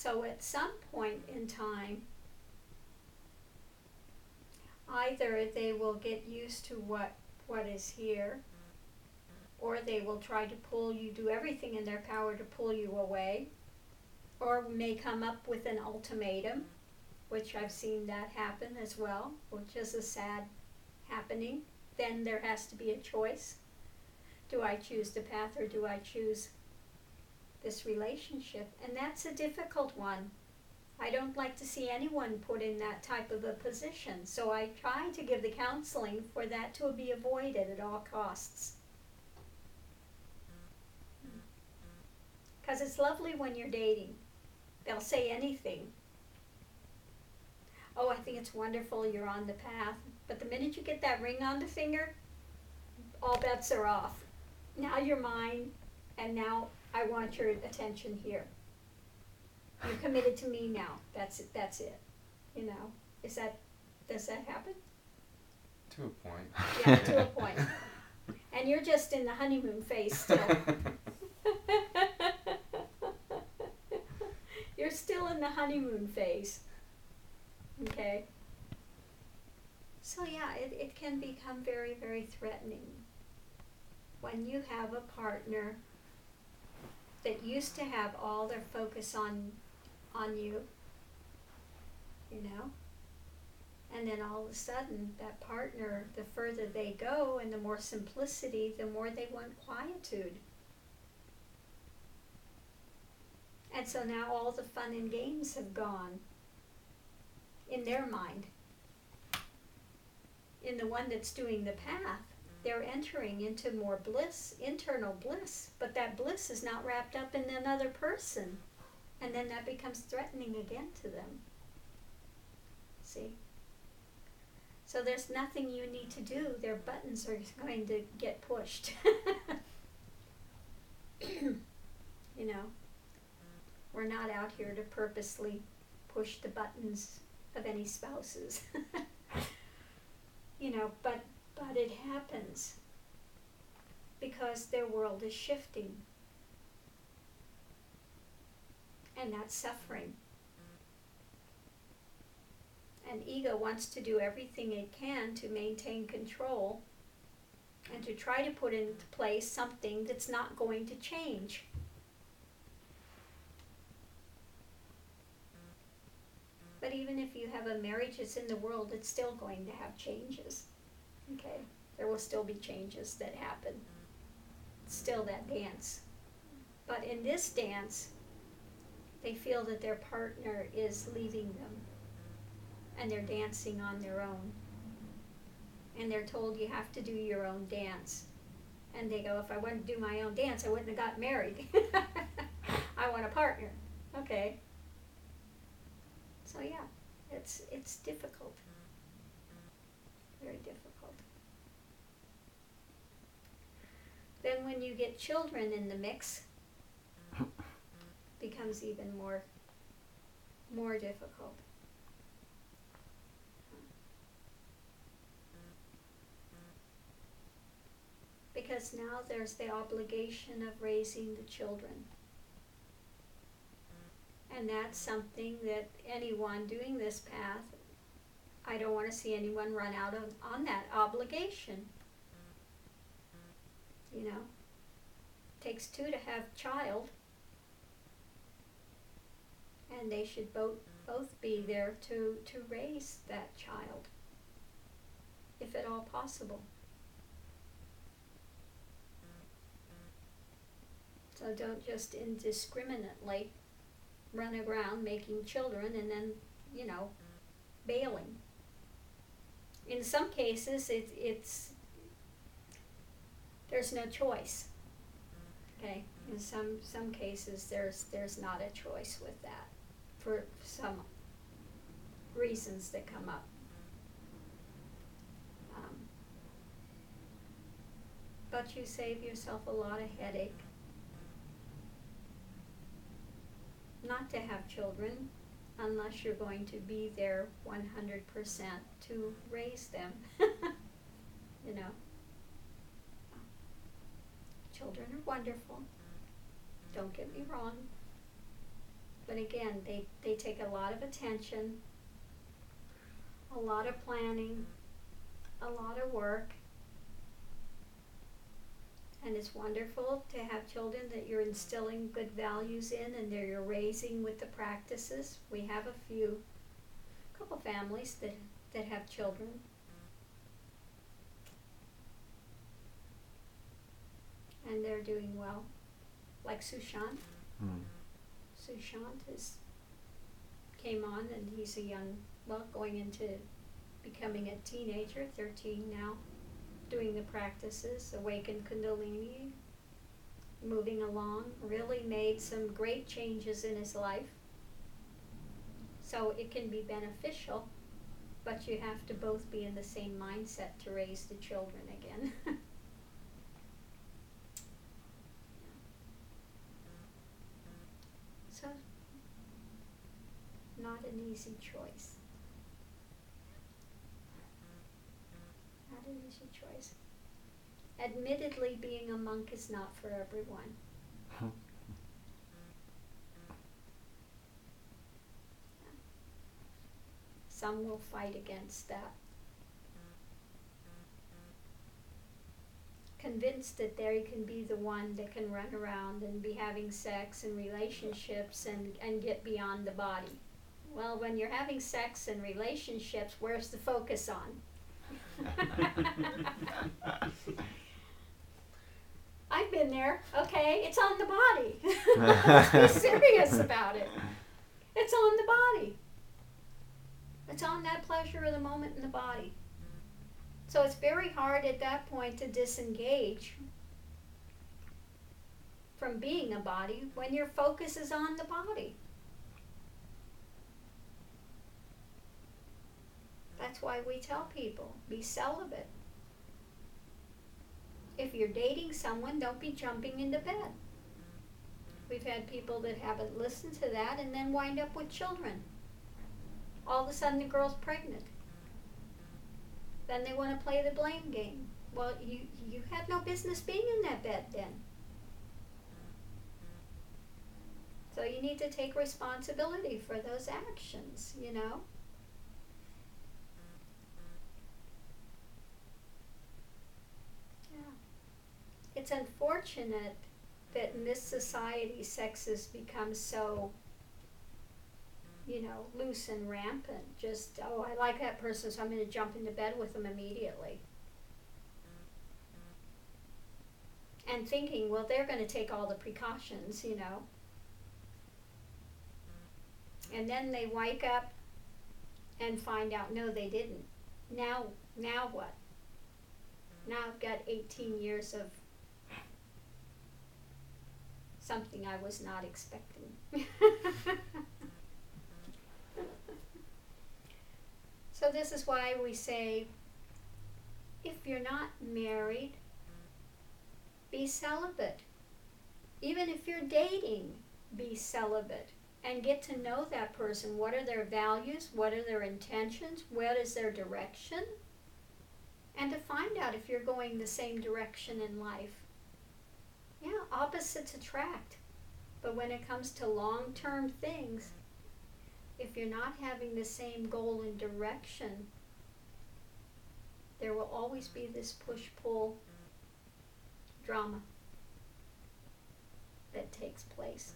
So at some point in time, either they will get used to what is here, or they will try to pull you, do everything in their power to pull you away, or may come up with an ultimatum, which I've seen that happen as well, which is a sad happening. Then there has to be a choice. Do I choose the path or do I choose this relationship? And that's a difficult one. I don't like to see anyone put in that type of a position, so I try to give the counseling for that to be avoided at all costs. Because it's lovely when you're dating. They'll say anything. Oh, I think it's wonderful you're on the path. But the minute you get that ring on the finger, all bets are off. Now you're mine, and now I want your attention here. You're committed to me now. That's it. You know, does that happen? To a point. Yeah, to a point. And you're just in the honeymoon phase still. You're still in the honeymoon phase. Okay? So yeah, it can become very, very threatening when you have a partner that used to have all their focus on you, you know, and then all of a sudden that partner, the further they go and the more simplicity, the more they want quietude. And so now all the fun and games have gone in their mind. In the one that's doing the path, they're entering into more bliss, internal bliss, but that bliss is not wrapped up in another person. And then that becomes threatening again to them. See? So there's nothing you need to do. Their buttons are going to get pushed. You know, we're not out here to purposely push the buttons of any spouses. You know, but it happens because their world is shifting. And that's suffering. And ego wants to do everything it can to maintain control and to try to put into place something that's not going to change. But even if you have a marriage that's in the world, it's still going to have changes. Okay? There will still be changes that happen. It's still that dance. But in this dance, they feel that their partner is leaving them. And they're dancing on their own. And they're told you have to do your own dance. And they go, if I wanted to do my own dance, I wouldn't have got married. I want a partner. Okay. So yeah, it's difficult. Very difficult. Then when you get children in the mix, becomes even more difficult. Because now there's the obligation of raising the children. And that's something that anyone doing this path, I don't want to see anyone run out on that obligation. You know, it takes two to have a child. And they should both be there to raise that child, if at all possible. So don't just indiscriminately run around making children and then, you know, bailing. In some cases, it's there's no choice. Okay, in some cases there's not a choice with that for some reasons that come up. But you save yourself a lot of headache. Not to have children unless you're going to be there 100% to raise them. You know. Children are wonderful. Don't get me wrong. But again, they take a lot of attention, a lot of planning, a lot of work. And it's wonderful to have children that you're instilling good values in and that you're raising with the practices. We have a couple families that have children. And they're doing well. Like Sushant. Sushant came on, and he's going into becoming a teenager, 13 now, doing the practices, awakened Kundalini, moving along, really made some great changes in his life. So it can be beneficial, but you have to both be in the same mindset to raise the children again. So, not an easy choice. Not an easy choice. Admittedly, being a monk is not for everyone. Some will fight against that. Convinced that they can be the one that can run around and be having sex and relationships and get beyond the body. Well, when you're having sex and relationships, where's the focus on? I've been there. Okay, it's on the body. Let's be serious about it. It's on the body. It's on that pleasure of the moment in the body. So it's very hard at that point to disengage from being a body when your focus is on the body. That's why we tell people, be celibate. If you're dating someone, don't be jumping into bed. We've had people that haven't listened to that and then wind up with children. All of a sudden the girl's pregnant. Then they want to play the blame game. Well, you had no business being in that bed then. So you need to take responsibility for those actions, you know. Yeah. It's unfortunate that in this society sex has become so, loose and rampant. Just, I like that person, so I'm going to jump into bed with them immediately. And thinking, well, they're going to take all the precautions, And then they wake up and find out, no, they didn't. Now what? Now I've got 18 years of something I was not expecting. So this is why we say, if you're not married, be celibate. Even if you're dating, be celibate. And get to know that person. What are their values? What are their intentions? What is their direction? And to find out if you're going the same direction in life. Yeah, opposites attract. But when it comes to long-term things, if you're not having the same goal and direction, there will always be this push-pull drama that takes place.